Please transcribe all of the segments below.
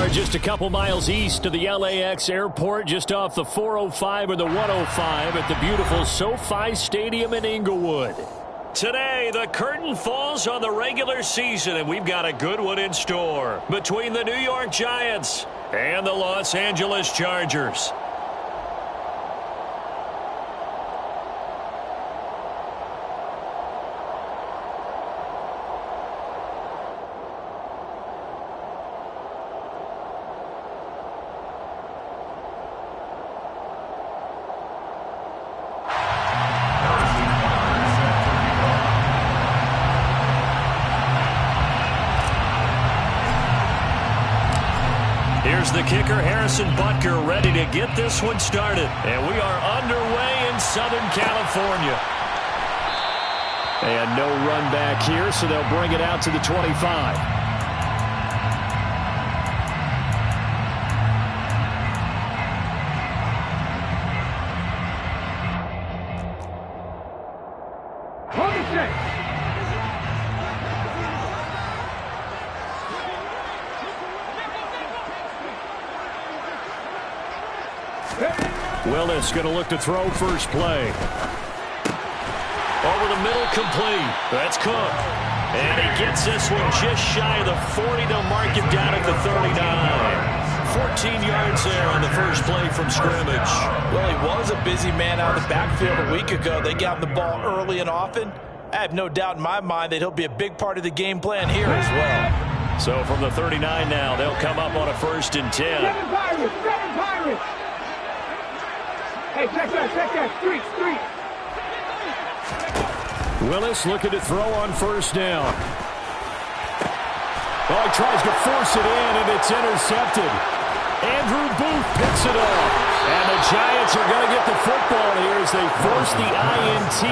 are just a couple miles east of the LAX airport, just off the 405 or the 105 at the beautiful SoFi Stadium in Inglewood. Today, the curtain falls on the regular season, and we've got a good one in store between the New York Giants and the Los Angeles Chargers. Here's the kicker, Harrison Butker, ready to get this one started. And we are underway in Southern California. And no run back here, so they'll bring it out to the 25. Willis going to look to throw first play. Over the middle, complete. That's Cook. And he gets this one just shy of the 40. They'll mark him down at the 39. 14 yards there on the first play from scrimmage. Well, he was a busy man out of the backfield a week ago. They got him the ball early and often. I have no doubt in my mind that he'll be a big part of the game plan here as well. So from the 39 now, they'll come up on a 1st and 10. Seven Pirates. Hey, check that, street. Willis looking to throw on 1st down. Oh, he tries to force it in, and it's intercepted. Andrew Booth picks it off. And the Giants are going to get the football here as they force the INT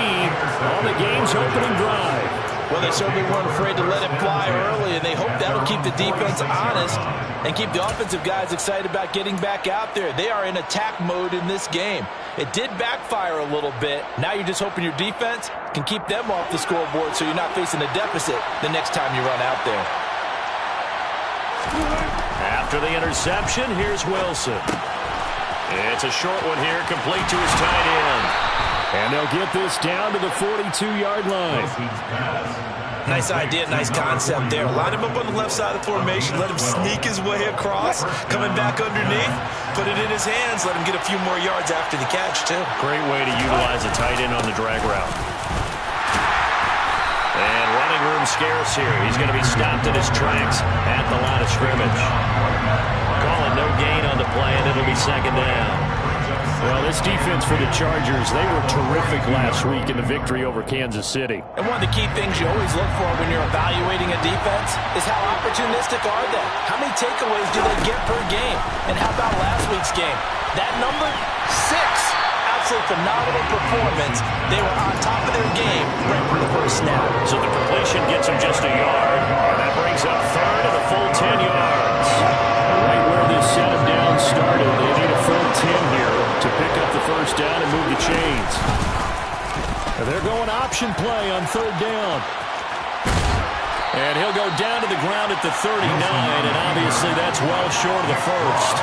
on the game's opening drive. Well, they certainly weren't afraid to let it fly early, and they hope that'll keep the defense honest and keep the offensive guys excited about getting back out there. They are in attack mode in this game. It did backfire a little bit. Now you're just hoping your defense can keep them off the scoreboard so you're not facing a deficit the next time you run out there. After the interception, here's Wilson. It's a short one here, complete to his tight end. And they'll get this down to the 42-yard line. Nice idea, nice concept there. Line him up on the left side of the formation, let him sneak his way across, coming back underneath, put it in his hands, let him get a few more yards after the catch, too. Great way to utilize a tight end on the drag route. And running room scarce here. He's going to be stopped in his tracks at the line of scrimmage. Calling no gain on the play, and it'll be 2nd down. Well, this defense for the Chargers, they were terrific last week in the victory over Kansas City. And one of the key things you always look for when you're evaluating a defense is how opportunistic are they? How many takeaways do they get per game? And how about last week's game? That number, 6. Absolutely phenomenal performance. They were on top of their game right from the first snap. So the completion gets them just a yard. And that brings up 3rd and a full 10 yards. Right where this set of downs started, they need a full 10 here to pick up the 1st down and move the chains. And they're going option play on 3rd down. And he'll go down to the ground at the 39, and obviously that's well short of the 1st.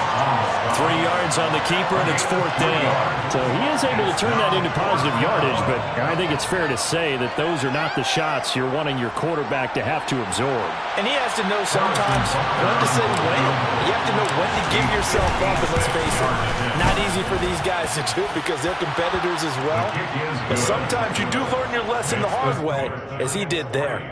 3 yards on the keeper, and it's 4th down. So he is able to turn that into positive yardage, but I think it's fair to say that those are not the shots you're wanting your quarterback to have to absorb. And he has to know sometimes when to say when. You have to know when to give yourself up, and let's face it, not easy for these guys to do because they're competitors as well. But sometimes you do learn your lesson the hard way, as he did there.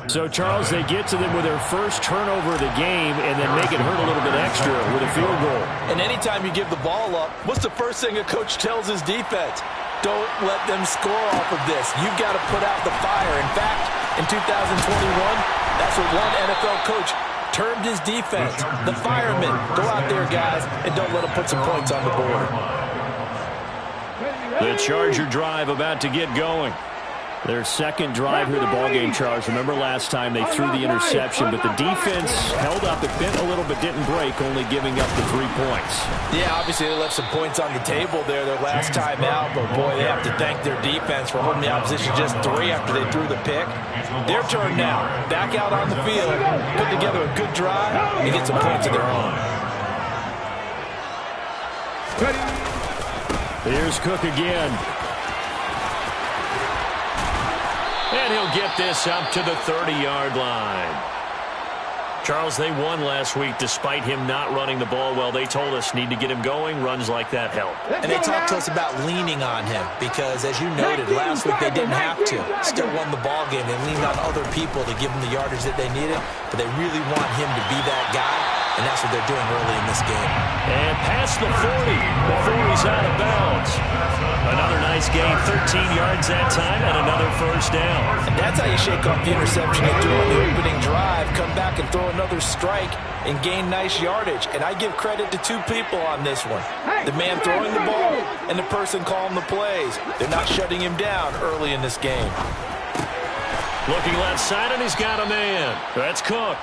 So, Charles, they get to them with their first turnover of the game and then make it hurt a little bit extra with a field goal. And anytime you give the ball up, what's the first thing a coach tells his defense? Don't let them score off of this. You've got to put out the fire. In fact, in 2021, that's what one NFL coach termed his defense. The firemen. Go out there, guys, and don't let them put some points on the board. The Charger drive about to get going. Their second drive here, the ballgame, Charles. Remember last time they threw the interception, but the defense held up. It bent a little but didn't break, only giving up the 3 points. Yeah, obviously they left some points on the table there their last time out, but boy, they have to thank their defense for holding the opposition just 3 after they threw the pick. Their turn now. Back out on the field, put together a good drive, and get some points of their own. Here's Cook again. And he'll get this up to the 30-yard line. Charles, they won last week despite him not running the ball well. They told us need to get him going. Runs like that help. And they talked to us about leaning on him because, as you noted, last week they didn't have to. Still won the ball game. They leaned on other people to give them the yardage that they needed, but they really want him to be that guy, and that's what they're doing early in this game. And past the 40 before he's out of bounds. Another nice gain, 13 yards that time, and another first down. And that's how you shake off the interception they threw on the opening drive, come back and throw another strike and gain nice yardage. And I give credit to 2 people on this one. The man throwing the ball and the person calling the plays. They're not shutting him down early in this game. Looking left side, and he's got a man. That's Cook.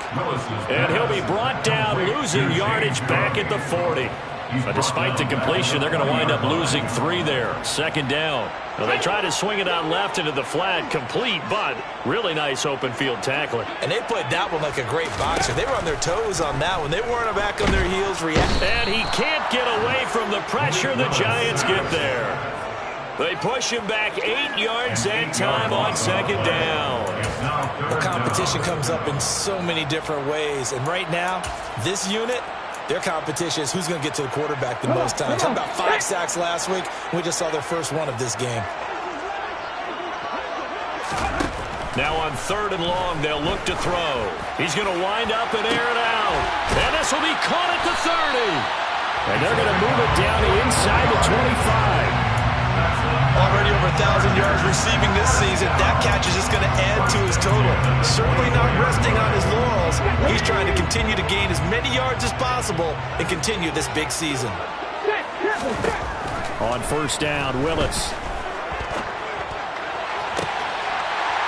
And he'll be brought down, losing yardage back at the 40. But despite the completion, they're going to wind up losing 3 there. Second down. Well, they try to swing it out left into the flat, complete, but really nice open field tackling. And they played that one like a great boxer. They were on their toes on that one. They weren't back on their heels reacting. And he can't get away from the pressure. The Giants get there. They push him back 8 yards that time on second down. The competition comes up in so many different ways. And right now, this unit, their competition is who's going to get to the quarterback the most times. How about 5 sacks last week? We just saw their first one of this game. Now on 3rd and long, they'll look to throw. He's going to wind up and air it out. And this will be caught at the 30. And they're going to move it down to inside the 25. Already over 1,000 yards receiving this season. That catch is just going to add to his total. Certainly not resting on his laurels. He's trying to continue to gain as many yards as possible and continue this big season. On first down, Willis.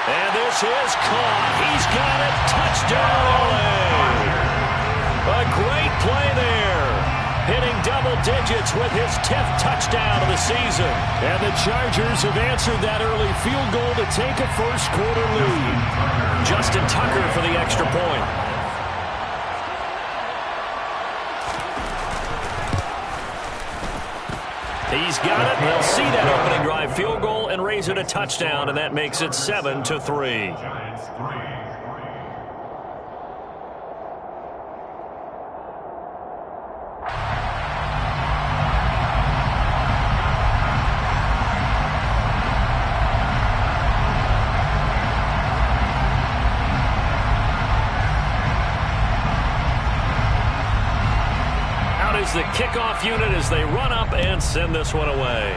And this is caught. He's got it. Touchdown, LA. A great play there. Hitting double digits with his 10th touchdown of the season. And the Chargers have answered that early field goal to take a first quarter lead. Justin Tucker for the extra point. He's got it. They'll see that opening drive field goal and raise it a touchdown, and that makes it 7-3. The kickoff unit as they run up and send this one away.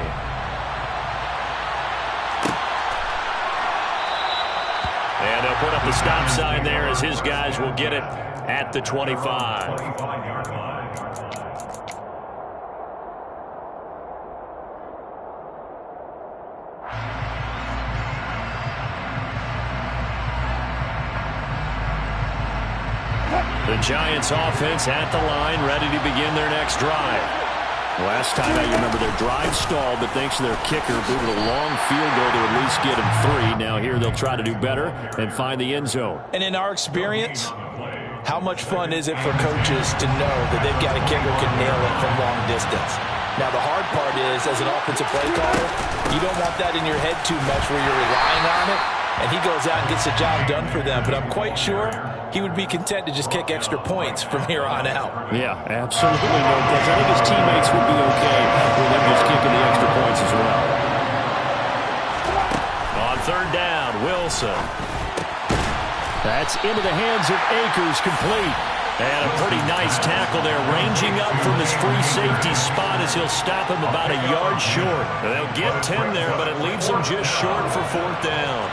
And they'll put up the stop sign there as his guys will get it at the 25. The Giants offense at the line, ready to begin their next drive. Last time out, you remember their drive stalled, but thanks to their kicker, booted a long field goal to at least get him 3. Now here they'll try to do better and find the end zone. And in our experience, how much fun is it for coaches to know that they've got a kicker who can nail it from long distance? Now the hard part is, as an offensive play caller, you don't want that in your head too much where you're relying on it, and he goes out and gets the job done for them. But I'm quite sure he would be content to just kick extra points from here on out. Yeah, absolutely no question. I think his teammates would be okay with him just kicking the extra points as well. On 3rd down, Wilson. That's into the hands of Akers, complete. And a pretty nice tackle there, ranging up from his free safety spot as he'll stop him about a yard short. They'll get 10 there, but it leaves them just short for 4th down.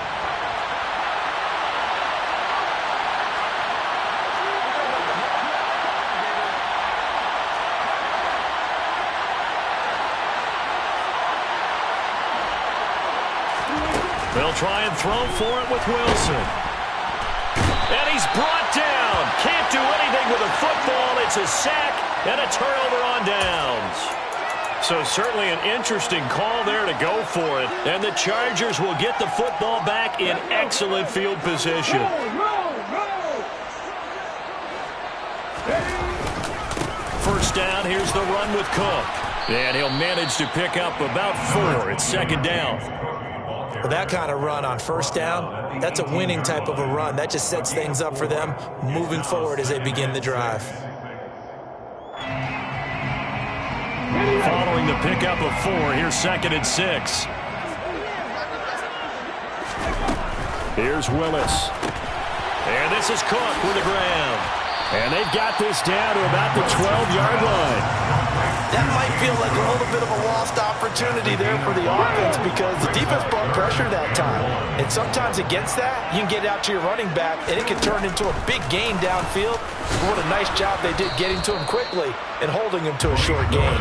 They'll try and throw for it with Wilson. And he's brought down. Can't do anything with a football. It's a sack and a turnover on downs. So certainly an interesting call there to go for it. And the Chargers will get the football back in excellent field position. First down, here's the run with Cook. And he'll manage to pick up about 4. It's second down. Well, that kind of run on first down, that's a winning type of a run. That just sets things up for them moving forward as they begin the drive. Following the pickup of 4, here's second and 6. Here's Willis. And this is Cook with the ground. And they've got this down to about the 12-yard line. That might feel like a little bit of a lost opportunity there for the offense because the defense brought pressure that time. And sometimes against that, you can get out to your running back, and it can turn into a big gain downfield. What a nice job they did getting to him quickly and holding him to a short gain.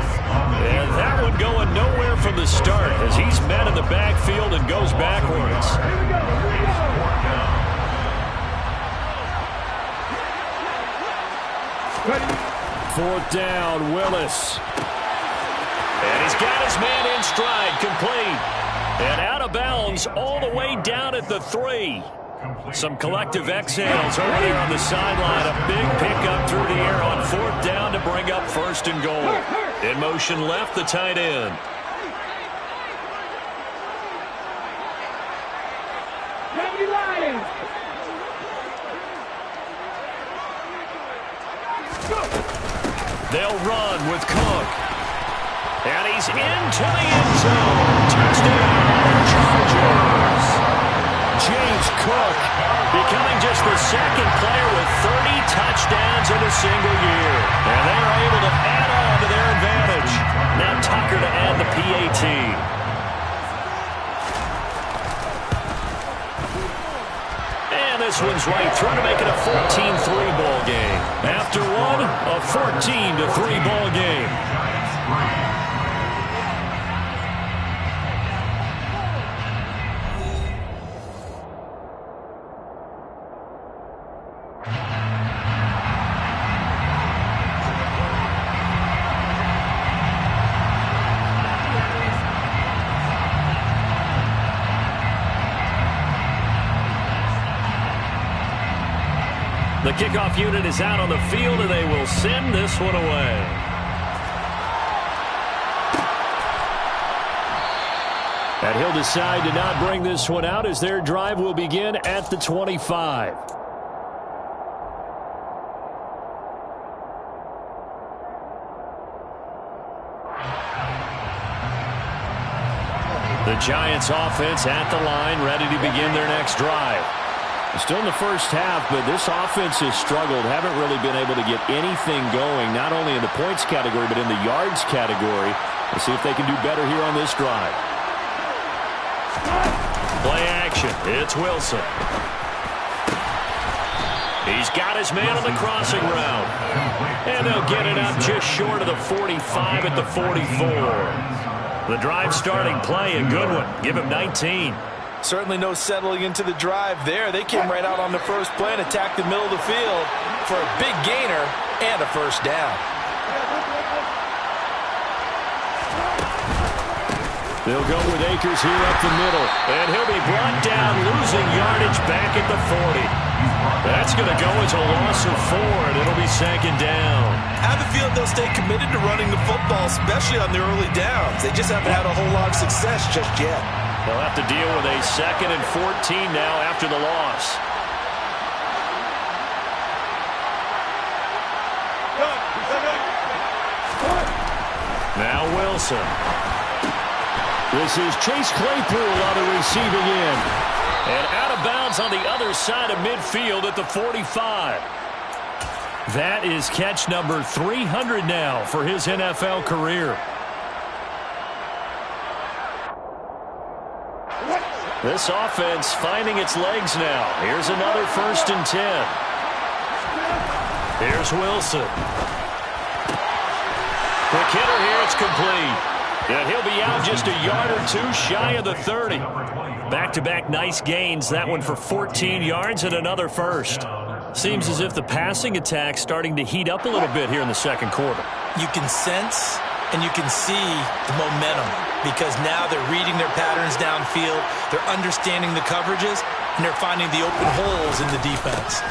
And that one going nowhere from the start as he's met in the backfield and goes backwards. Fourth down, Willis. And he's got his man in stride, complete. And out of bounds all the way down at the 3. Some collective exhales over there on the sideline. A big pickup through the air on fourth down to bring up first and goal. In motion left, the tight end. They'll run with Cook. And he's into the end zone. Touchdown, Chargers. James Cook becoming just the second player with 30 touchdowns in a single year. And they're able to add on to their advantage. Now Tucker to add the PAT. This one's right through to make it a 14-3 ball game. After one, a 14-3 ball game. The kickoff unit is out on the field, and they will send this one away. And he'll decide to not bring this one out as their drive will begin at the 25. The Giants offense at the line, ready to begin their next drive. Still in the first half, but this offense has struggled. Haven't really been able to get anything going, not only in the points category, but in the yards category. Let's see if they can do better here on this drive. Play action. It's Wilson. He's got his man on the crossing route. And they'll get it up just short of the 45 at the 44. The drive starting play, a good one. Give him 19. Certainly no settling into the drive there. They came right out on the first play and attacked the middle of the field for a big gainer and a first down. They'll go with Akers here up the middle. And he'll be brought down, losing yardage back at the 40. That's going to go as a loss of 4, and it'll be second down. I have a feeling they'll stay committed to running the football, especially on the early downs. They just haven't had a whole lot of success just yet. They'll have to deal with a 2nd and 14 now after the loss. Now Wilson. This is Chase Claypool on the receiving end. And out of bounds on the other side of midfield at the 45. That is catch number 300 now for his NFL career. This offense finding its legs now. Here's another 1st and 10. Here's Wilson. Quick hitter here. It's complete. And he'll be out just a yard or two shy of the 30. Back-to-back nice gains. That one for 14 yards and another first. Seems as if the passing attack's starting to heat up a little bit here in the second quarter. You can sense and you can see the momentum because now they're reading their patterns downfield, they're understanding the coverages, and they're finding the open holes in the defense.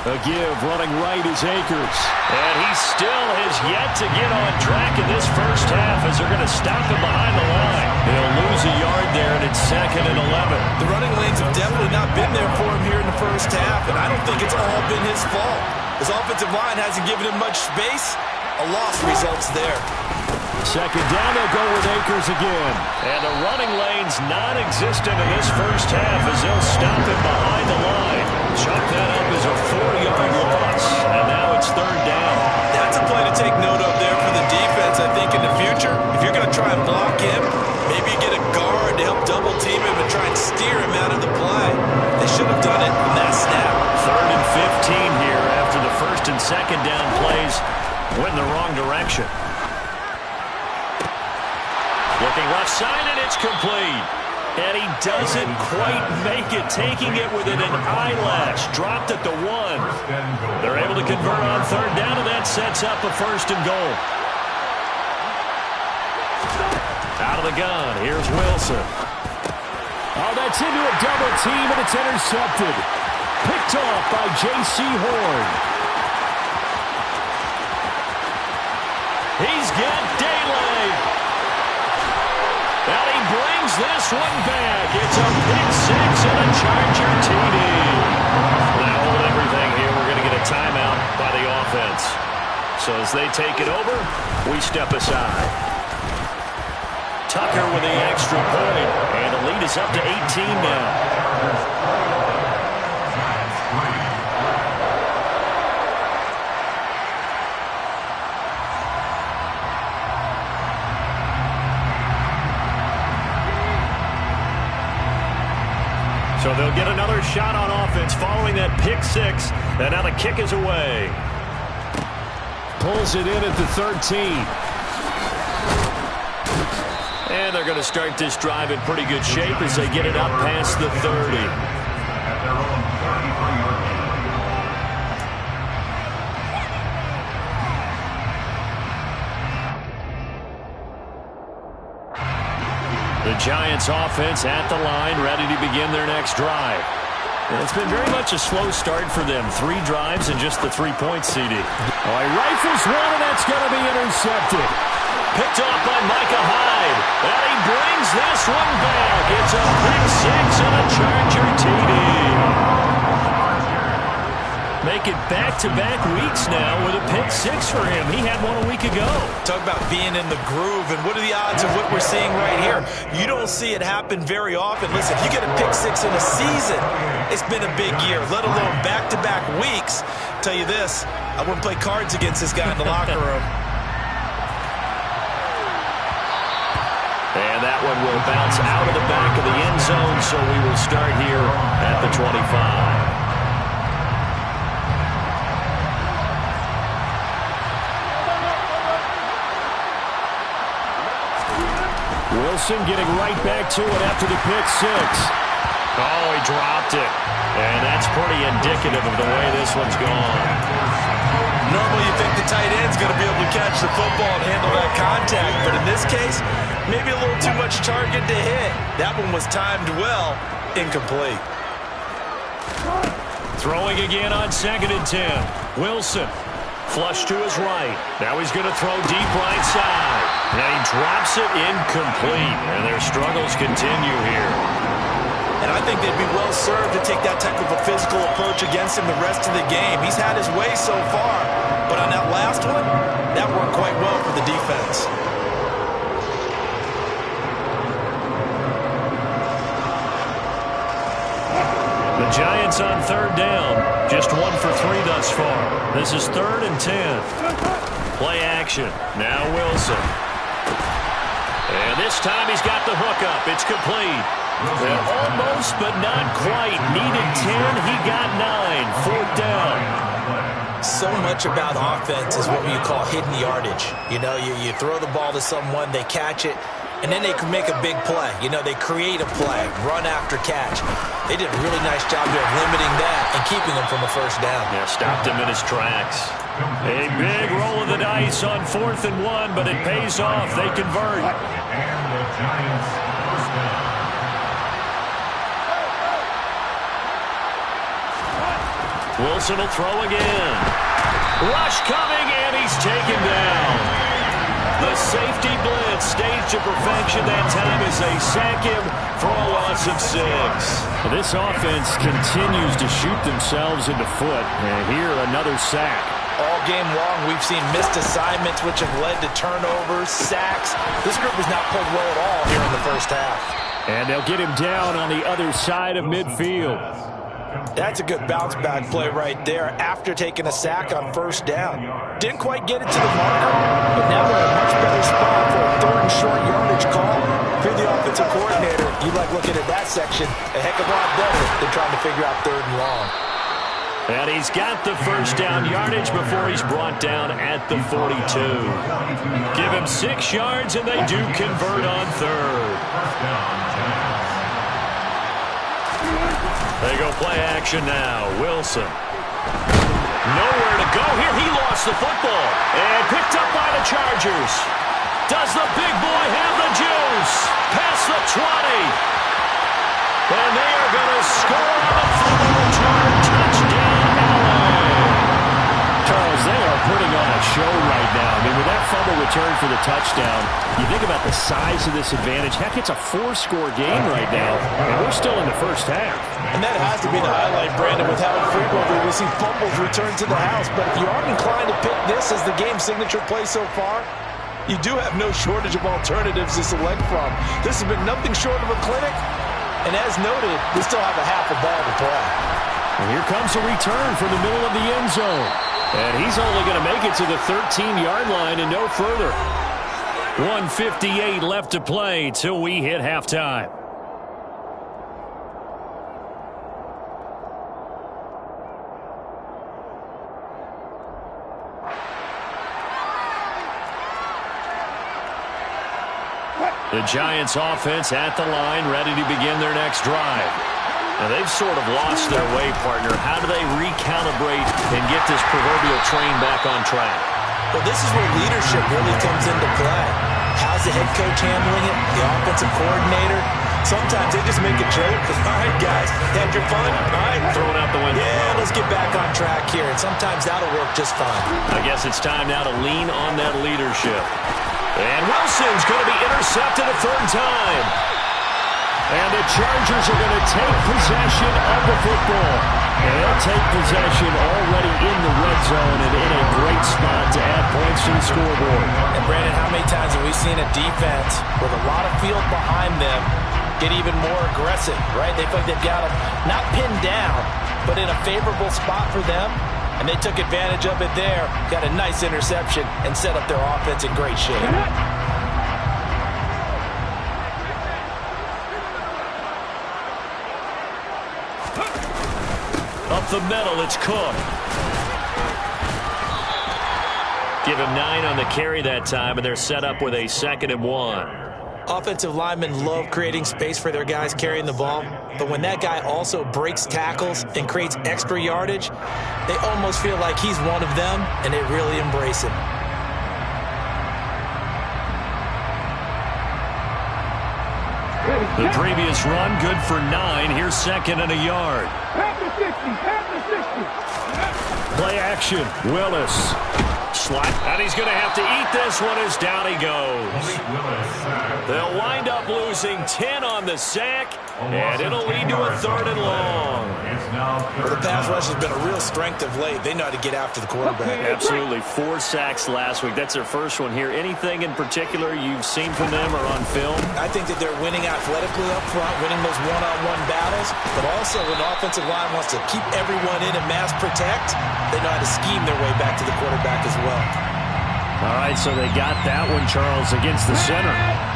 A give running right is Akers. And he still has yet to get on track in this first half as they're going to stop him behind the line. They'll lose a yard there, and it's 2nd and 11. The running lanes have definitely not been there for him here in the first half, and I don't think it's all been his fault. His offensive line hasn't given him much space. A loss results there. Second down, they'll go with Akers again. And the running lane's non-existent in this first half as they'll stop him behind the line. Chalk that up as a 4-yard loss. And now it's 3rd down. That's a play to take note of there for the defense, I think, in the future. If you're going to try and block him, maybe you get a guard to help double-team him and try and steer him out of the play. They should have done it on that snap. 3rd and 15 here after the 1st and 2nd down plays went in the wrong direction. Looking left side, and it's complete. And he doesn't quite make it, taking it within an eyelash. Dropped at the 1. They're able to convert on 3rd down, and that sets up a 1st and goal. Out of the gun, here's Wilson. Oh, that's into a double team, and it's intercepted. Picked off by J.C. Horn. He's got daylight. And he brings this one back. It's a pick-6 and a Charger TD. Now hold everything here. We're going to get a timeout by the offense. So as they take it over, we step aside. Tucker with the extra point. And the lead is up to 18 now. So they'll get another shot on offense following that pick-6. And now the kick is away. Pulls it in at the 13. And they're going to start this drive in pretty good shape as they get it up past the 30. The Giants offense at the line, ready to begin their next drive. And it's been very much a slow start for them. 3 drives and just the 3-point CD. Oh, he rifles one, and that's going to be intercepted. Picked off by Micah Hyde. And he brings this one back. It's a pick-6 and a Charger TD. Make it back-to-back weeks now with a pick-6 for him. He had one a week ago. Talk about being in the groove, and what are the odds of what we're seeing right here? You don't see it happen very often. Listen, if you get a pick-6 in a season, it's been a big year, let alone back-to-back weeks. Tell you this, I wouldn't play cards against this guy in the locker room. And that one will bounce out of the back of the end zone, so we will start here at the 25. Wilson getting right back to it after the pick-6. Oh, he dropped it. And that's pretty indicative of the way this one's gone. Normally you think the tight end's going to be able to catch the football and handle that contact, but in this case, maybe a little too much target to hit. That one was timed well, incomplete. Throwing again on 2nd and 10. Wilson. Flush to his right. Now he's going to throw deep right side. And he drops it incomplete. And their struggles continue here. And I think they'd be well served to take that type of a physical approach against him the rest of the game. He's had his way so far. But on that last one, that worked quite well for the defense. The Giants on 3rd down. Just 1 for 3 thus far. This is 3rd and 10. Play action. Now Wilson. And this time he's got the hook up. It's complete. And almost, but not quite. Needed 10. He got 9. 4th down. So much about offense is what you call hidden yardage. You know, you throw the ball to someone, they catch it, And then they can make a big play. You know, they create a play, run after catch. They did a really nice job there of limiting that and keeping him from a first down. Yeah, stopped him in his tracks. A big roll of the dice on 4th and 1, but it pays off. They convert. And the Giants first down. Wilson will throw again. Rush coming, and he's taken down. The safety blitz staged to perfection that time as they sack him for a loss of 6. This offense continues to shoot themselves in the foot. And here, another sack. All game long, we've seen missed assignments, which have led to turnovers, sacks. This group has not played well at all here in the first half. And they'll get him down on the other side of midfield. That's a good bounce-back play right there after taking a sack on first down. Didn't quite get it to the marker, but now they're in a much better spot for a 3rd and short yardage call. If you're the offensive coordinator, you like looking at that section a heck of a lot better than trying to figure out 3rd and long. And he's got the first down yardage before he's brought down at the 42. Give him 6 yards, and they do convert on 3rd. They go play action now. Wilson. Nowhere to go here. He lost the football. And picked up by the Chargers. Does the big boy have the juice? Past the 20. And they are going to score on the fumble return. Touchdown, LA. Charles, they are putting on a show right now. I mean, with that fumble return for the touchdown, you think about the size of this advantage. Heck, it's a 4-score game right now, and we're still in the first half. And that has to be the highlight, Brandon, with how frequently we see fumbles return to the house. But if you aren't inclined to pick this as the game signature play so far, you do have no shortage of alternatives to select from. This has been nothing short of a clinic. And as noted, we still have a half a ball to play. And here comes a return from the middle of the end zone. And he's only going to make it to the 13-yard line and no further. 1:58 left to play till we hit halftime. The Giants offense at the line, ready to begin their next drive. Now, they've sort of lost their way, partner. How do they recalibrate and get this proverbial train back on track? Well, this is where leadership really comes into play. How's the head coach handling it? The offensive coordinator? Sometimes they just make a joke. All right, guys, had your fun? All right. Throw it out the window. Yeah, let's get back on track here. And sometimes that'll work just fine. I guess it's time now to lean on that leadership. And Wilson's going to be intercepted a 3rd time. And the Chargers are going to take possession of the football. And they'll take possession already in the red zone and in a great spot to add points to the scoreboard. And, Brandon, how many times have we seen a defense with a lot of field behind them get even more aggressive, right? They feel like they've got them not pinned down, but in a favorable spot for them. And they took advantage of it there, got a nice interception, and set up their offense in great shape. Up the middle, it's Cook. Give him 9 on the carry that time, and they're set up with a 2nd and 1. Offensive linemen love creating space for their guys carrying the ball, but when that guy also breaks tackles and creates extra yardage, they almost feel like he's one of them, and they really embrace him. The previous run, good for 9. Here's 2nd and a yard. Pass the 60, pass the 60. Play action, Willis. Slot, and he's going to have to eat this one as down he goes. They'll wind up losing 10 on the sack, and it'll lead to a 3rd and long. Well, the pass rush has been a real strength of late. They know how to get after the quarterback. Absolutely. 4 sacks last week. That's their first one here. Anything in particular you've seen from them or on film? I think that they're winning athletically up front, winning those one-on-one battles, but also when the offensive line wants to keep everyone in and mass protect, they know how to scheme their way back to the quarterback as well. All right, so they got that one, Charles, against the center.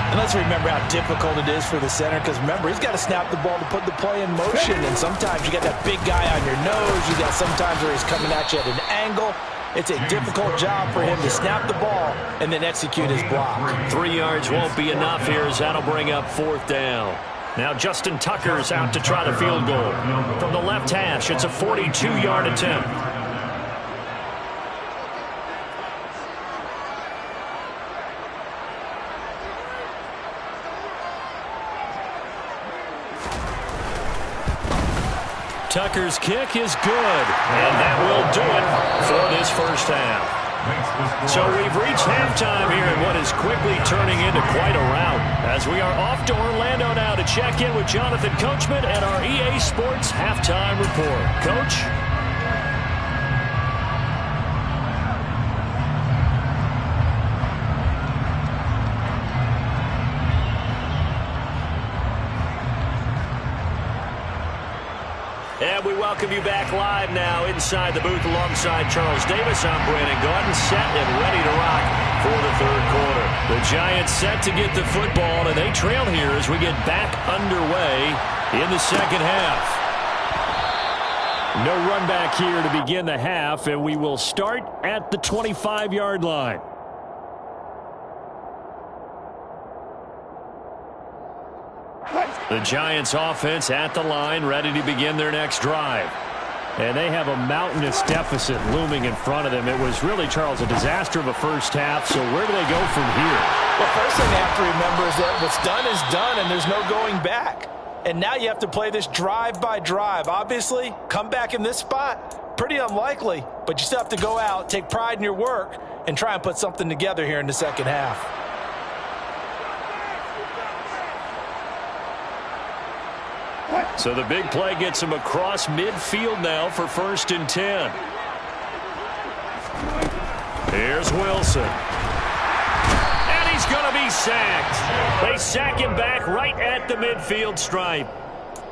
And let's remember how difficult it is for the center, because remember, he's got to snap the ball to put the play in motion, and sometimes you got that big guy on your nose. You got sometimes where he's coming at you at an angle. It's a difficult job for him to snap the ball and then execute his block. 3 yards won't be enough here as that'll bring up 4th down. Now Justin Tucker's out to try the field goal. From the left hash, it's a 42-yard attempt. Tucker's kick is good, and that will do it for this first half. So we've reached halftime here in what is quickly turning into quite a rout, as we are off to Orlando now to check in with Jonathan Coachman and our EA Sports Halftime Report. Coach? And we welcome you back live now inside the booth alongside Charles Davis. I'm Brandon Gordon, set and ready to rock for the third quarter. The Giants set to get the football, and they trail here as we get back underway in the second half. No run back here to begin the half, and we will start at the 25-yard line. The Giants offense at the line, ready to begin their next drive. And they have a mountainous deficit looming in front of them. It was really, Charles, a disaster of a first half, so where do they go from here? Well, first thing they have to remember is that what's done is done, and there's no going back. And now you have to play this drive by drive. Obviously, come back in this spot, pretty unlikely, but you still have to go out, take pride in your work, and try and put something together here in the second half. So the big play gets him across midfield now for 1st and 10. Here's Wilson. And he's going to be sacked. They sack him back right at the midfield stripe.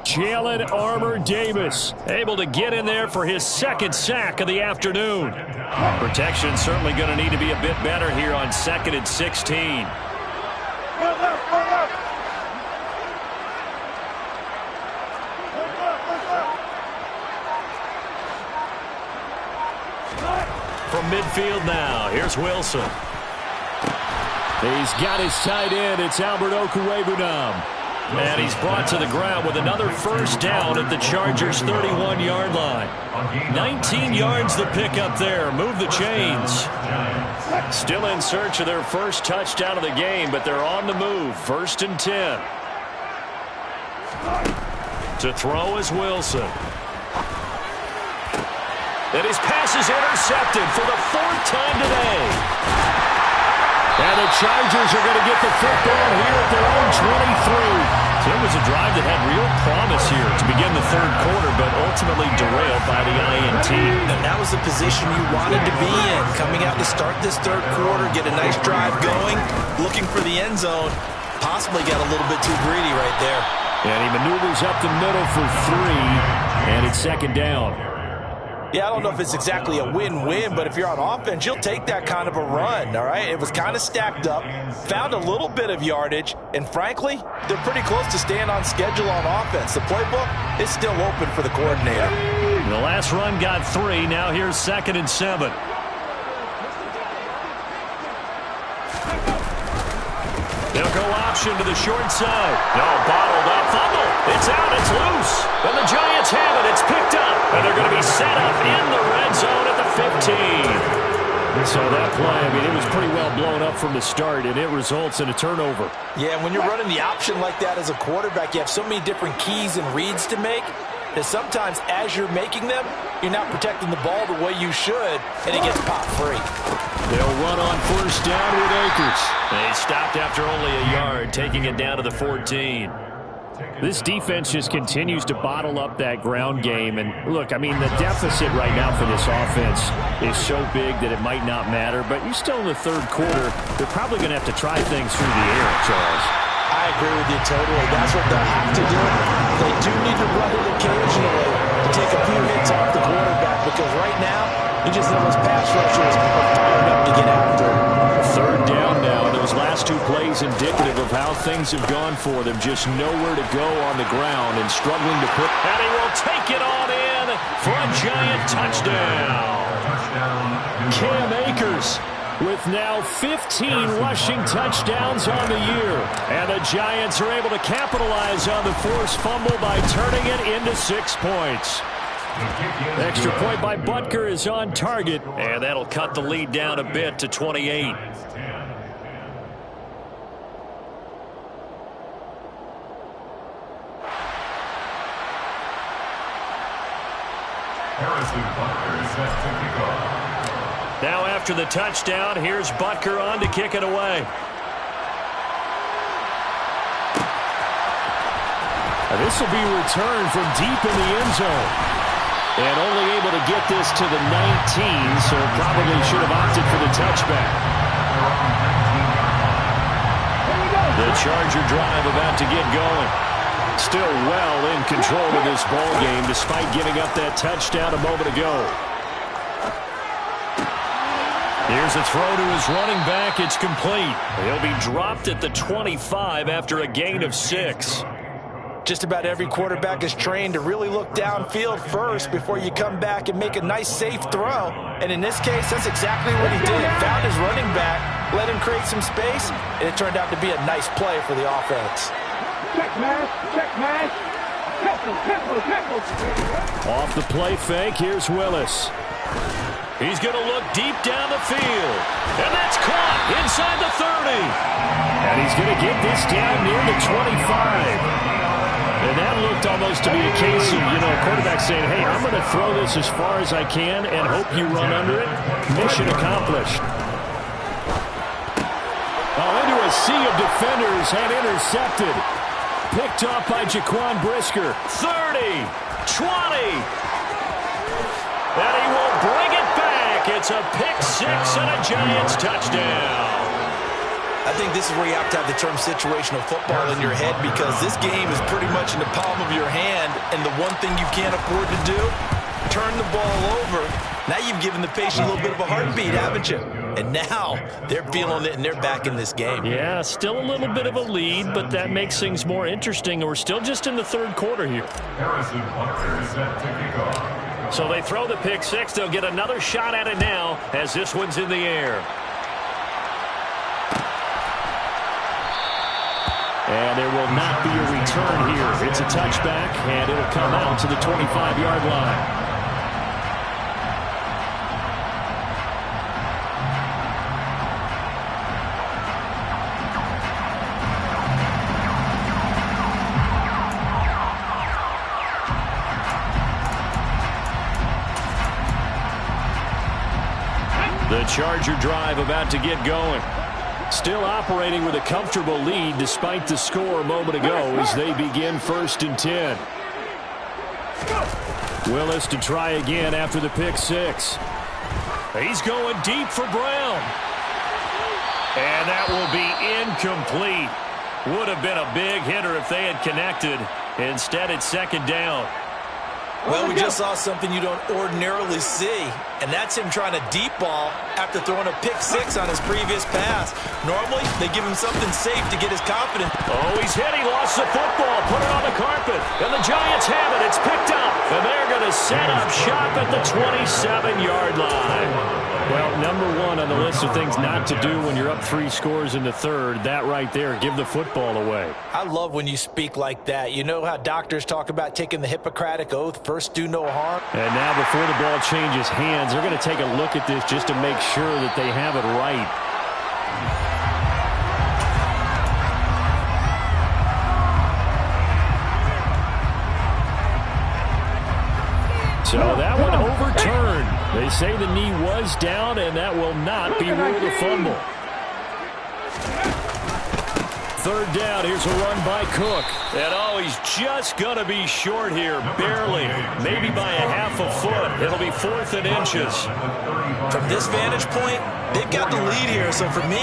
Jalen Armour-Davis able to get in there for his 2nd sack of the afternoon. Protection certainly going to need to be a bit better here on 2nd and 16. From midfield now, here's Wilson. He's got his tight end. It's Albert Okwuegbunam. And he's brought to the ground with another first down at the Chargers' 31-yard line. 19 yards the pickup there. Move the chains. Still in search of their first touchdown of the game, but they're on the move. 1st and 10. To throw is Wilson. And his pass is intercepted for the 4th time today. And the Chargers are going to get the football here at their own 23. So it was a drive that had real promise here to begin the third quarter, but ultimately derailed by the INT. And that was the position you wanted to be in. Coming out to start this third quarter, get a nice drive going, looking for the end zone. Possibly got a little bit too greedy right there. And he maneuvers up the middle for 3, and it's 2nd down. Yeah, I don't know if it's exactly a win-win, but if you're on offense, you'll take that kind of a run, all right? It was kind of stacked up, found a little bit of yardage, and frankly, they're pretty close to staying on schedule on offense. The playbook is still open for the coordinator. The last run got 3. Now here's 2nd and 7. They'll go option to the short side. No, bottled up. Fumble. It's out. It's loose. And the Giants have it. It's picked up. And they're going to be set up in the red zone at the 15. So that play, I mean, it was pretty well blown up from the start, and it results in a turnover. Yeah, when you're running the option like that as a quarterback, you have so many different keys and reads to make that sometimes as you're making them, you're not protecting the ball the way you should, and it gets popped free. They'll run on 1st down with Akers. They stopped after only a yard, taking it down to the 14. This defense just continues to bottle up that ground game. And look, I mean, the deficit right now for this offense is so big that it might not matter. But you're still in the third quarter. They're probably going to have to try things through the air, Charles. I agree with you totally. That's what they'll have to do. They do need to run it occasionally to take a few hits off the quarterback, because right now, you just know those pass rushers are fired up to get after it. 3rd down now to the those last 2 plays indicative of how things have gone for them. Just nowhere to go on the ground and struggling to put. And he will take it on in for a Giant touchdown. Cam Akers with now 15 rushing touchdowns on the year. And the Giants are able to capitalize on the forced fumble by turning it into 6 points. Extra point by Butker is on target, and that'll cut the lead down a bit to 28. Now after the touchdown, here's Butker on to kick it away. This will be returned from deep in the end zone. And only able to get this to the 19, so probably should have opted for the touchback. The Charger drive about to get going. Still well in control of this ball game despite giving up that touchdown a moment ago. Here's a throw to his running back. It's complete. He'll be dropped at the 25 after a gain of 6. Just about every quarterback is trained to really look downfield first before you come back and make a nice, safe throw. And in this case, that's exactly what he did. Found his running back, let him create some space, and it turned out to be a nice play for the offense. Check, man. Check, man. Off the play fake, here's Willis. He's going to look deep down the field. And that's caught inside the 30. And he's going to get this down near the 25. And that looked almost to be a case of, a quarterback saying, hey, I'm going to throw this as far as I can and hope you run under it. Mission accomplished. Into a sea of defenders and intercepted. Picked off by Jaquan Brisker. 30, 20. And he will bring it back. It's a pick 6 and a Giants touchdown. I think this is where you have to have the term situational football in your head, because this game is pretty much in the palm of your hand, and the one thing you can't afford to do, turn the ball over. Now you've given the patient a little bit of a heartbeat, haven't you? And now they're feeling it, and they're back in this game. Yeah, still a little bit of a lead, but that makes things more interesting. We're still just in the 3rd quarter here. So they throw the pick 6. They'll get another shot at it now as this one's in the air. And there will not be a return here. It's a touchback, and it'll come out to the 25-yard line. The Charger drive about to get going. Still operating with a comfortable lead despite the score a moment ago as they begin 1st and 10. Willis to try again after the pick 6. He's going deep for Brown. And that will be incomplete. Would have been a big hitter if they had connected. Instead, it's 2nd down. Well, we just saw something you don't ordinarily see, and that's him trying to deep ball after throwing a pick 6 on his previous pass. Normally, they give him something safe to get his confidence. Oh, he's hit. He lost the football. Put it on the carpet. And the Giants have it. It's picked up. And they're going to set up shop at the 27-yard line. Well, number 1 on the list of things not to do when you're up 3 scores in the 3rd, that right there, give the football away. I love when you speak like that. You know how doctors talk about taking the Hippocratic Oath, first do no harm? And now before the ball changes hands, they're going to take a look at this just to make sure that they have it right. So that one overturned. They say the knee was down, and that will not be ruled a fumble. 3rd down. Here's a run by Cook. And oh, he's just going to be short here, barely, maybe by a half a foot. It'll be 4th and inches. From this vantage point, they've got the lead here, so for me,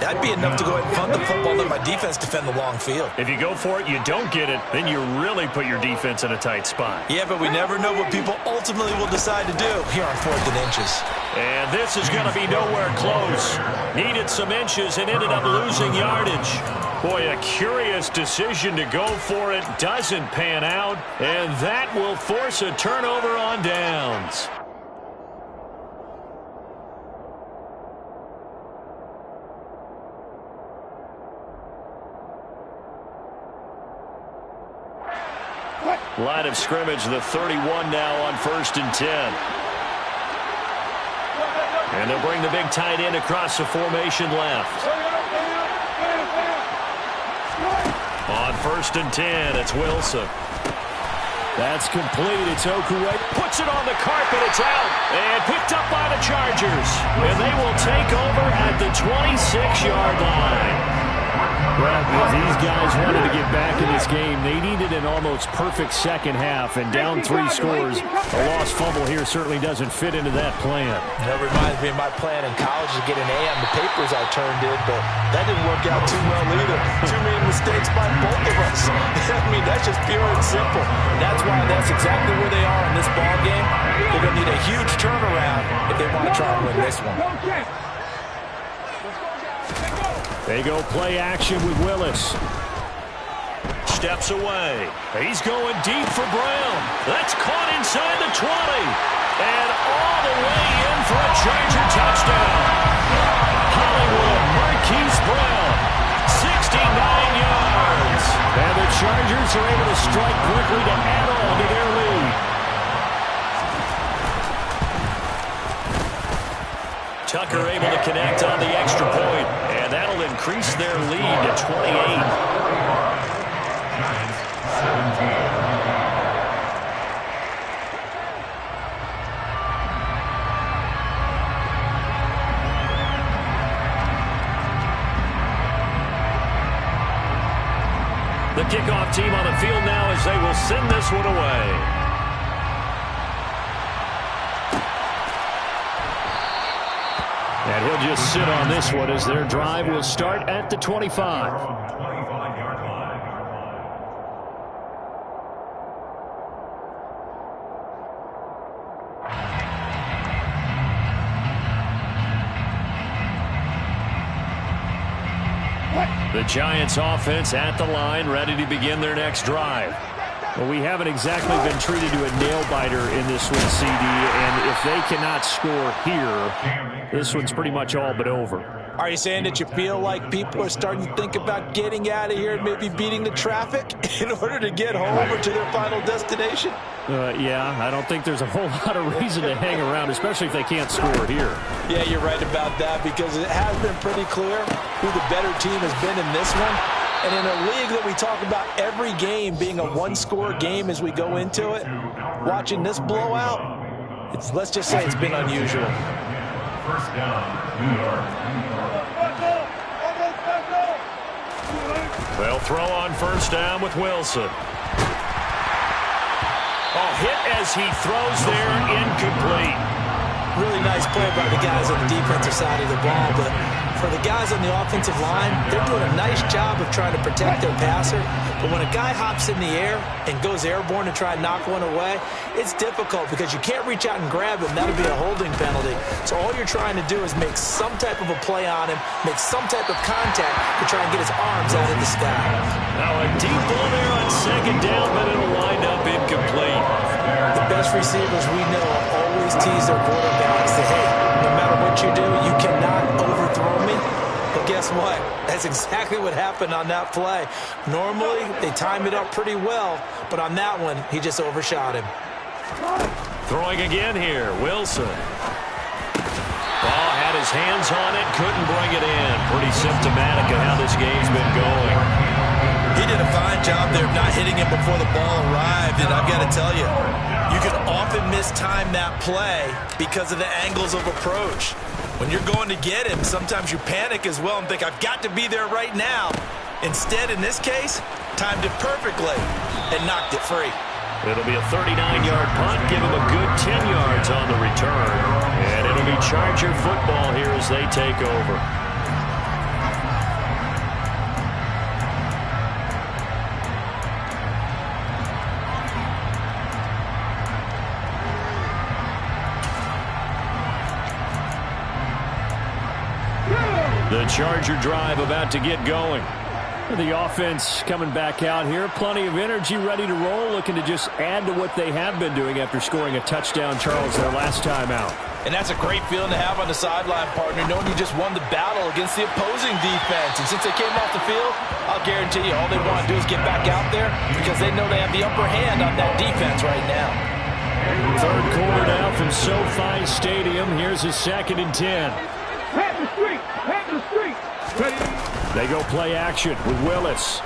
that'd be enough to go ahead and punt the football, let my defense defend the long field. If you go for it, you don't get it, then you really put your defense in a tight spot. Yeah, but we never know what people ultimately will decide to do here on 4th and inches. And this is going to be nowhere close. Needed some inches and ended up losing yardage. Boy, a curious decision to go for it. Doesn't pan out, and that will force a turnover on downs. Line of scrimmage, the 31 now on 1st and 10. And they'll bring the big tight end across the formation left. On 1st and 10, it's Wilson. That's complete. It's Okue. Puts it on the carpet. It's out. And picked up by the Chargers. And they will take over at the 26-yard line. Well, if these guys wanted to get back in this game, they needed an almost perfect second half, and down 3 scores. A lost fumble here certainly doesn't fit into that plan. That reminds me of my plan in college to get an A on the papers I turned in, but that didn't work out too well either. Too many mistakes by both of us. I mean, that's just pure and simple. That's why that's exactly where they are in this ball game. They're going to need a huge turnaround if they want to try and win this one. They go play action with Willis. Steps away. He's going deep for Brown. That's caught inside the 20. And all the way in for a Charger touchdown. Hollywood Marquise Brown, 69 yards. And the Chargers are able to strike quickly to add on to their lead. Tucker able to connect on the extra point, and that'll increase their lead to 28. Giants, 17. The kickoff team on the field now as they will send this one away. And he'll just sit on this one as their drive will start at the 25. The Giants offense at the line, ready to begin their next drive. Well, we haven't exactly been treated to a nail-biter in this one, CD, and if they cannot score here, this one's pretty much all but over. Are you saying that you feel like people are starting to think about getting out of here and maybe beating the traffic in order to get home or to their final destination? Yeah, I don't think there's a whole lot of reason to hang around, especially if they can't score here. Yeah, you're right about that, because it has been pretty clear who the better team has been in this one. And in a league that we talk about every game being a one-score game as we go into it, watching this blowout, let's just say it's been unusual. First down, New York. They'll throw on first down with Wilson. Oh, hit as he throws there, incomplete. Really nice play by the guys on the defensive side of the ball, but for the guys on the offensive line, they're doing a nice job of trying to protect their passer. But when a guy hops in the air and goes airborne to try and knock one away, it's difficult because you can't reach out and grab him. That'll be a holding penalty. So all you're trying to do is make some type of a play on him, make some type of contact to try and get his arms out of the sky. Now a deep ball there on second down, but it'll wind up incomplete. The best receivers we know always tease their quarterbacks that, hey, no matter what you do, you cannot overthrow me. But guess what? That's exactly what happened on that play. Normally, they time it up pretty well, but on that one, he just overshot him. Throwing again here, Wilson. Ball had his hands on it, couldn't bring it in. Pretty symptomatic of how this game's been going. He did a fine job there of not hitting him before the ball arrived, and I've got to tell you, you can often mistime that play because of the angles of approach. When you're going to get him, sometimes you panic as well and think, I've got to be there right now. Instead, in this case, timed it perfectly and knocked it free. It'll be a 39-yard punt. Give him a good 10 yards on the return. And it'll be Charger football here as they take over. The Charger drive about to get going. The offense coming back out here. Plenty of energy, ready to roll, looking to just add to what they have been doing after scoring a touchdown, Charles, their last time out. And that's a great feeling to have on the sideline, partner, knowing you just won the battle against the opposing defense. And since they came off the field, I'll guarantee you all they want to do is get back out there because they know they have the upper hand on that defense right now. Third quarter now from SoFi Stadium. Here's a 2nd and 10. Head the street! Head the street! Ready? They go play action with Willis.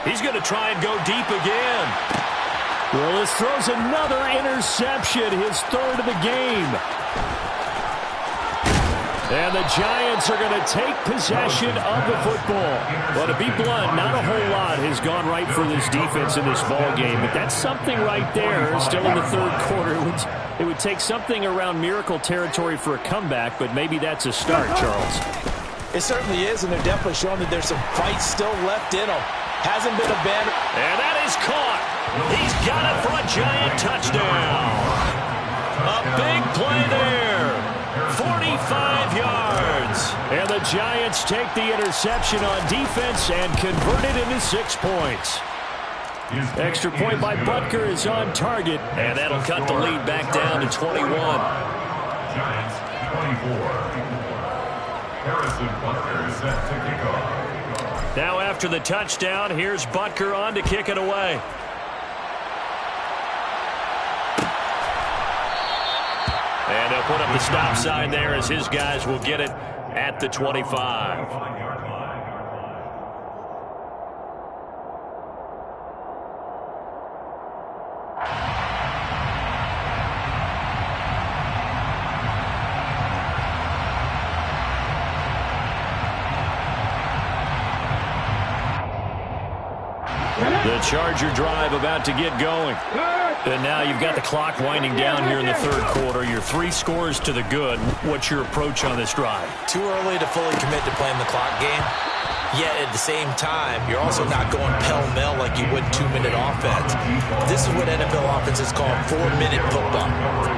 He's going to try and go deep again. Willis throws another interception, his 3rd of the game. And the Giants are going to take possession of the football. Well, to be blunt, not a whole lot has gone right for this defense in this ball game, but that's something right there. Still in the 3rd quarter. It would take something around miracle territory for a comeback, but maybe that's a start, Charles. It certainly is, and they're definitely showing that there's some fight still left in them. Hasn't been abandoned. And that is caught. He's got it for a Giant touchdown. A big play there. 45 yards. And the Giants take the interception on defense and convert it into 6 points. Extra point by Butker is on target, and that'll cut the lead back down to 21. Giants 24. Harrison Butker is set to kick off. Now after the touchdown, here's Butker on to kick it away. And they'll put up the stop sign there as his guys will get it at the 25. The Charger drive about to get going. And now you've got the clock winding down here in the 3rd quarter. You're 3 scores to the good. What's your approach on this drive? Too early to fully commit to playing the clock game. Yet at the same time, you're also not going pell-mell like you would 2-minute offense. This is what NFL offenses call 4-minute football.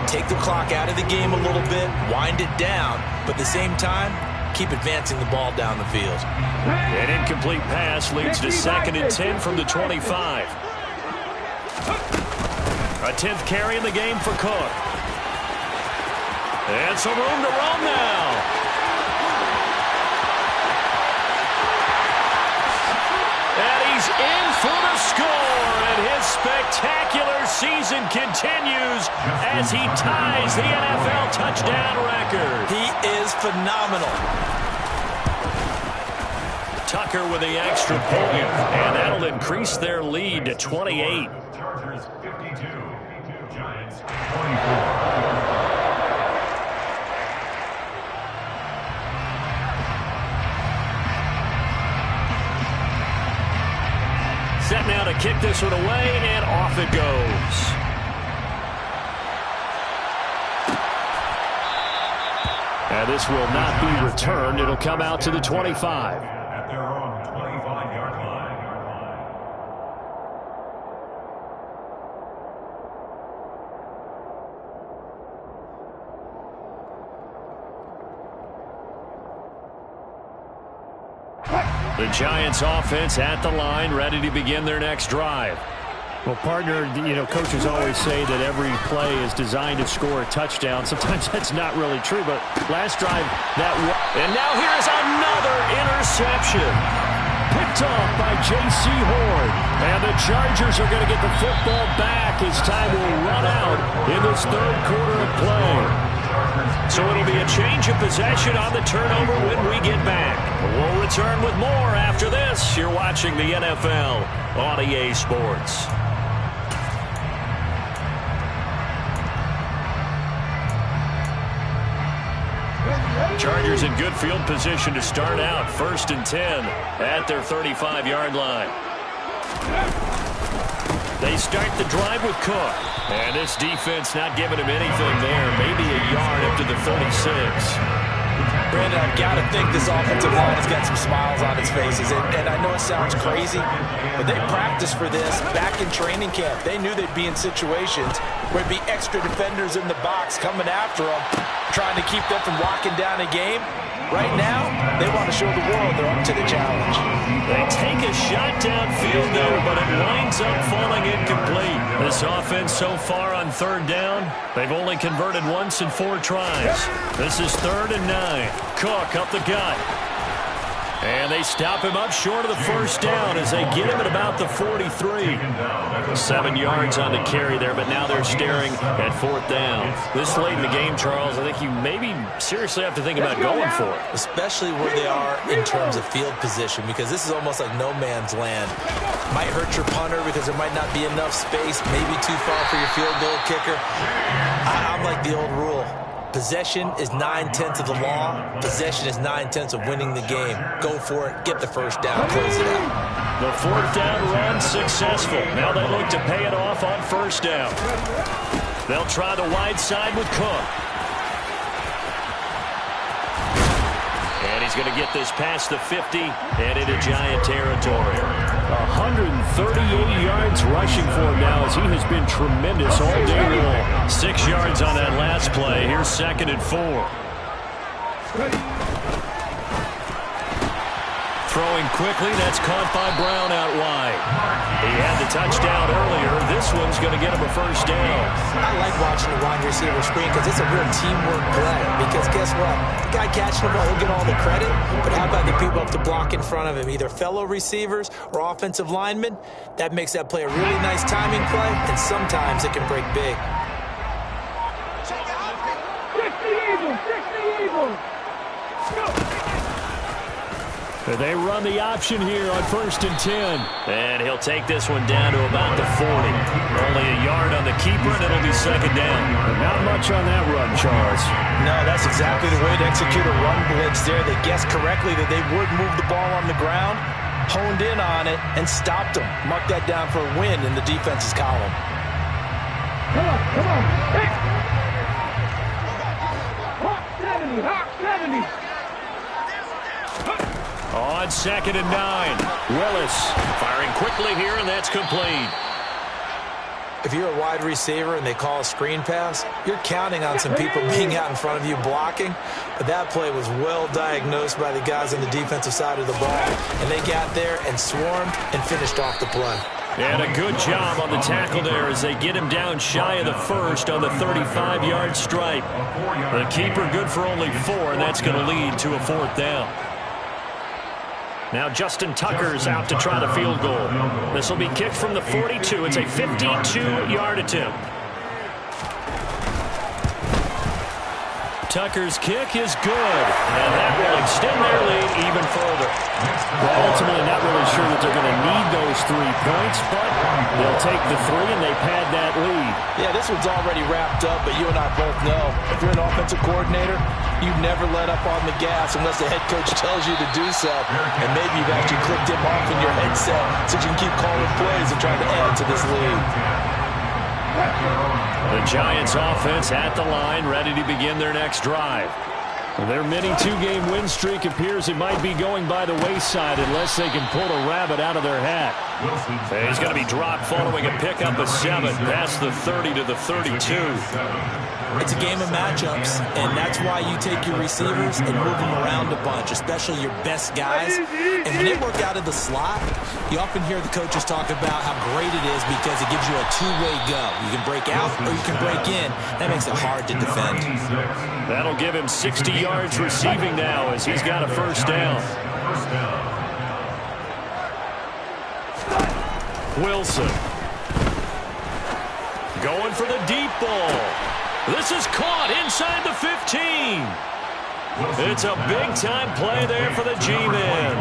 Take the clock out of the game a little bit, wind it down, but at the same time, keep advancing the ball down the field. An incomplete pass leads to 2nd and 10 from the 25. A 10th carry in the game for Cook. And some room to run now. And he's in for the score. And his spectacular season continues as he ties the NFL touchdown record. He is phenomenal. Tucker with the extra point, and that'll increase their lead to 28. Chargers 52. Giants 24. Set now to kick this one away, and off it goes. And this will not be returned. It'll come out to the 25. At their own 25-yard line. The Giants offense at the line, ready to begin their next drive. Well, partner, coaches always say that every play is designed to score a touchdown. Sometimes that's not really true, but last drive, and now here's another interception. Picked off by J.C. Horn. And the Chargers are going to get the football back as time will run out in this 3rd quarter of play. So it'll be a change of possession on the turnover when we get back. We'll return with more after this. You're watching the NFL on EA Sports. Ready? Chargers in good field position to start out. 1st and 10 at their 35-yard line. They start the drive with Cook. And this defense not giving him anything there. Maybe a yard up to the 36. Brandon, I've got to think this offensive line has got some smiles on its faces. And I know it sounds crazy, but they practiced for this back in training camp. They knew they'd be in situations where there'd be extra defenders in the box coming after them, trying to keep them from locking down a game. Right now, they want to show the world they're up to the challenge. They take a shot downfield there, but it winds up falling incomplete. This offense so far on 3rd down, they've only converted once in 4 tries. This is 3rd and 9. Cook up the gut. And they stop him up short of the 1st down as they get him at about the 43. 7 yards on the carry there, but now they're staring at 4th down. This late in the game, Charles, I think you maybe seriously have to think about going for it. Especially where they are in terms of field position, because this is almost like no man's land. Might hurt your punter because there might not be enough space, maybe too far for your field goal kicker. I'm like the old rule. Possession is 9/10 of the law. Possession is 9/10 of winning the game. Go for it. Get the 1st down. Close it out. The 4th down run successful. Now they look to pay it off on 1st down. They'll try the wide side with Cook. And he's going to get this past the 50 and into Giant territory. 138 yards rushing for him now as he has been tremendous all day long. 6 yards on that last play. Here's 2nd and 4. Throwing quickly, that's caught by Brown out wide. He had the touchdown earlier. This one's going to get him a 1st down. I like watching the wide receiver screen because it's a real teamwork play. Because guess what? The guy catching the ball, he'll get all the credit. But how about the people up to block in front of him, either fellow receivers or offensive linemen? That makes that play a really nice timing play, and sometimes it can break big. Check the Eagles! Check the Eagles! Go! They run the option here on 1st and 10. And he'll take this one down to about the 40. Only a yard on the keeper, and it'll be 2nd down. Not much on that run, Charles. No, that's exactly the way to execute a run blitz there. They guessed correctly that they would move the ball on the ground, honed in on it, and stopped them. Mark that down for a win in the defense's column. Come on, come on! Hey! Hawk 70! Hawk 70! On 2nd and 9. Willis firing quickly here, and that's complete. If you're a wide receiver and they call a screen pass, you're counting on some people being out in front of you blocking. But that play was well diagnosed by the guys on the defensive side of the ball. And they got there and swarmed and finished off the play. And a good job on the tackle there as they get him down shy of the 1st on the 35-yard stripe. The keeper good for only 4, and that's going to lead to a 4th down. Now Justin Tucker's out to try the field goal. This will be kicked from the 42. It's a 52-yard attempt. Tucker's kick is good, and that will extend their lead even further. Well, ultimately, not really sure that they're going to need those 3 points, but they'll take the 3, and they pad that lead. Yeah, this one's already wrapped up, but you and I both know if you're an offensive coordinator, you never let up on the gas unless the head coach tells you to do so. And maybe you've actually clicked him off in your headset so you can keep calling plays and trying to add to this lead. The Giants offense at the line, ready to begin their next drive. Their mini 2-game win streak appears it might be going by the wayside unless they can pull a rabbit out of their hat. He's going to be dropped following a pickup of 7 past the 30 to the 32. It's a game of matchups, and that's why you take your receivers and move them around a bunch, especially your best guys. And when they work out of the slot, you often hear the coaches talk about how great it is because it gives you a two-way go. You can break out or you can break in. That makes it hard to defend. That'll give him 60 yards receiving now as he's got a 1st down. Wilson going for the deep ball. This is caught inside the 15. It's a big-time play there for the G-men.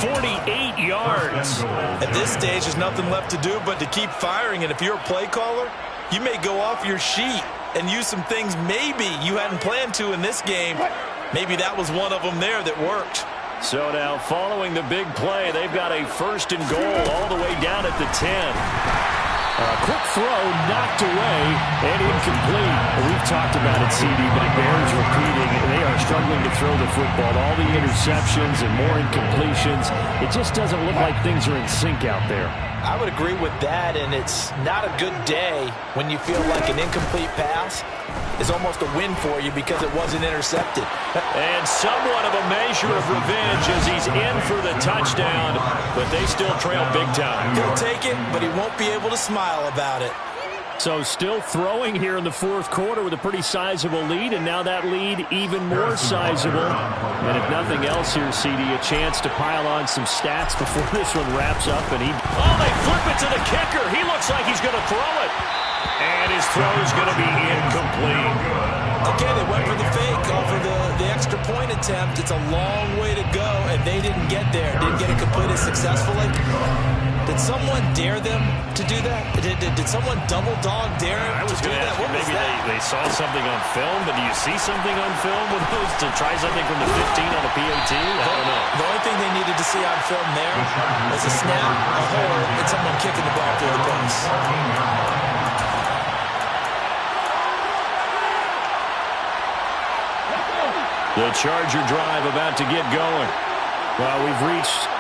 48 yards. At this stage, there's nothing left to do but to keep firing. And if you're a play caller, you may go off your sheet and use some things maybe you hadn't planned to in this game. Maybe that was one of them there that worked. So now following the big play, they've got a 1st and goal all the way down at the 10. A quick throw knocked away and incomplete. We've talked about it, CD, but it bears repeating. They are struggling to throw the football. All the interceptions and more incompletions. It just doesn't look like things are in sync out there. I would agree with that, and it's not a good day when you feel like an incomplete pass is almost a win for you because it wasn't intercepted. And somewhat of a measure of revenge as he's in for the touchdown, but they still trail big time. He'll take it, but he won't be able to smile about it. So still throwing here in the 4th quarter with a pretty sizable lead, and now that lead even more sizable. And if nothing else here, CD, a chance to pile on some stats before this one wraps up. And they flip it to the kicker. He looks like he's going to throw it. And his throw is going to be incomplete. Okay, they went for the fake off of the extra point attempt. It's a long way to go, and they didn't get there. Didn't get it completed successfully. Did someone dare them to do that? Did someone double dog dare him to do that? What maybe they saw something on film, but do you see something on film with those to try something from the 15 on a PAT? I don't know. The only thing they needed to see on film there was a snap, a hold, and someone kicking the ball through the post. The Charger drive about to get going. Well, we've reached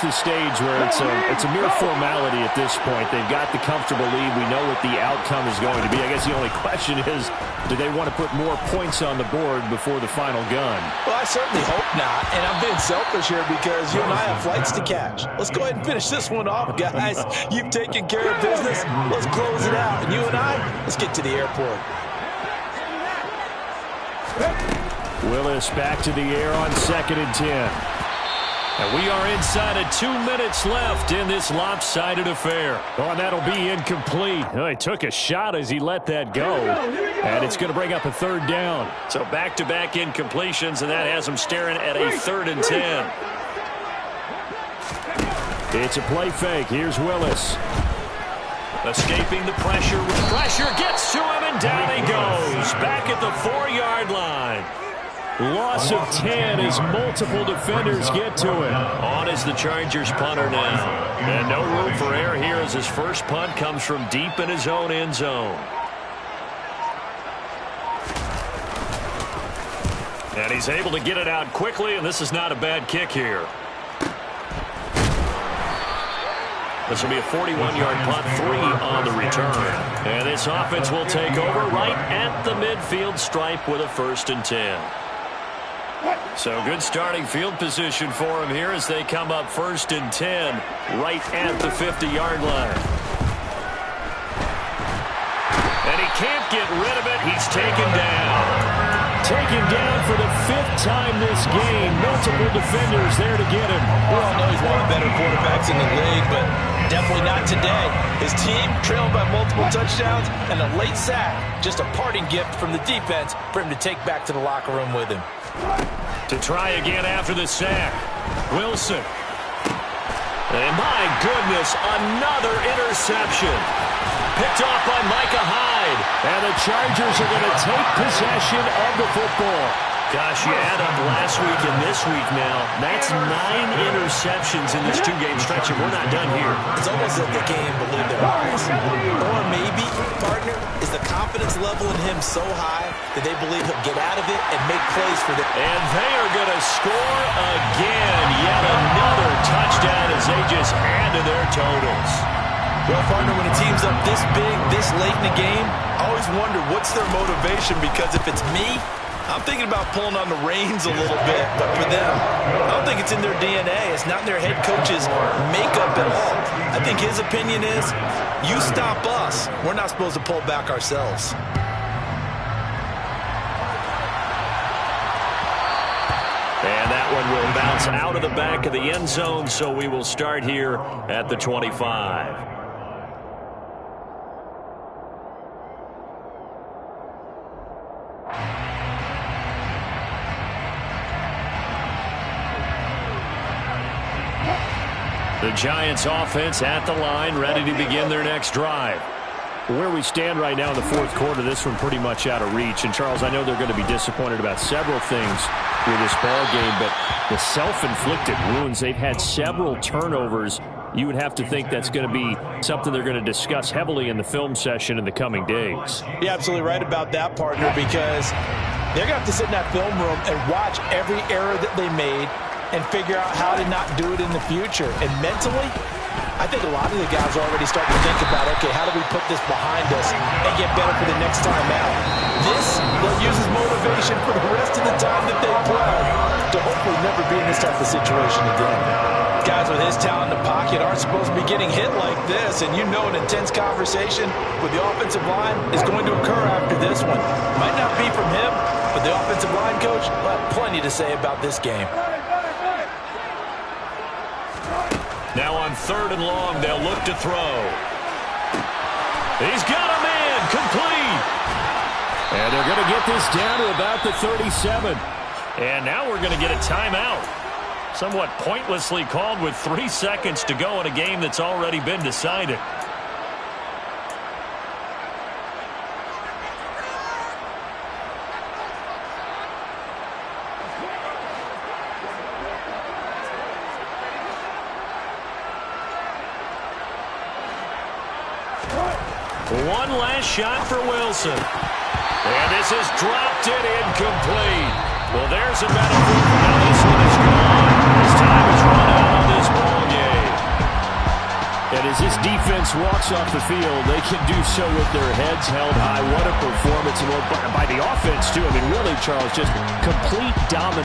the stage where it's a mere formality at this point. They've got the comfortable lead. We know what the outcome is going to be. I guess the only question is, do they want to put more points on the board before the final gun? Well, I certainly hope not. And I'm being selfish here because you and I have flights to catch. Let's go ahead and finish this one off, guys. You've taken care of business. Let's close it out. And you and I, let's get to the airport. Willis back to the air on 2nd and 10. And we are inside of 2 minutes left in this lopsided affair. Oh, and that'll be incomplete. Oh, he took a shot as he let that go. And it's going to bring up a 3rd down. So back-to-back incompletions, and that has him staring at a 3rd and 10. It's a play fake. Here's Willis. Escaping the pressure. Pressure gets to him, and down he goes. Back at the 4-yard line. Loss of 10 as multiple defenders get to it. On is the Chargers punter now. And no room for error here as his first punt comes from deep in his own end zone. And he's able to get it out quickly, and this is not a bad kick here. This will be a 41-yard punt, 3 on the return. And this offense will take over right at the midfield stripe with a 1st and 10. So good starting field position for him here as they come up 1st and 10 right at the 50-yard line. And he can't get rid of it. He's taken down. Taken down for the 5th time this game. Multiple defenders there to get him. We all know he's one of the better quarterbacks in the league, but definitely not today. His team trailing by multiple touchdowns and a late sack. Just a parting gift from the defense for him to take back to the locker room with him. To try again after the sack. Wilson. And my goodness, another interception. Picked off by Micah Hyde. And the Chargers are going to take possession of the football. Gosh, you add up last week and this week now. That's 9 interceptions in this 2-game stretch, and we're not done here. It's almost like they can't even believe their eyes. Or maybe, partner, is the confidence level in him so high that they believe he'll get out of it and make plays for them. And they are going to score again. Yet another touchdown as they just add to their totals. Well, partner, when a team's up this big, this late in the game, I always wonder what's their motivation, because if it's me, I'm thinking about pulling on the reins a little bit, but for them, I don't think it's in their DNA. It's not in their head coach's makeup at all. I think his opinion is, you stop us, we're not supposed to pull back ourselves. And that one will bounce out of the back of the end zone, so we will start here at the 25. The Giants offense at the line, ready to begin their next drive. Where we stand right now in the fourth quarter, this one pretty much out of reach. And, Charles, I know they're going to be disappointed about several things with this ball game, but the self-inflicted wounds, they've had several turnovers. You would have to think that's going to be something they're going to discuss heavily in the film session in the coming days. You're absolutely right about that, partner, because they're going to have to sit in that film room and watch every error that they made and figure out how to not do it in the future. And mentally, I think a lot of the guys are already starting to think about, okay, how do we put this behind us and get better for the next time out? This, they'll use as motivation for the rest of the time that they play to hopefully never be in this type of situation again. Guys with his talent in the pocket aren't supposed to be getting hit like this, and you know an intense conversation with the offensive line is going to occur after this one. Might not be from him, but the offensive line coach will have plenty to say about this game. Now on 3rd and long, they'll look to throw. He's got a man, complete. And they're going to get this down to about the 37. And now we're going to get a timeout. Somewhat pointlessly called with 3 seconds to go in a game that's already been decided. One last shot for Wilson. And this is dropped it incomplete. Well, there's a metaphor for how this one is gone. His time is run out on this ball game. And as this defense walks off the field, they can do so with their heads held high. What a performance. And by the offense, too. I mean, really, Charles, just complete dominance.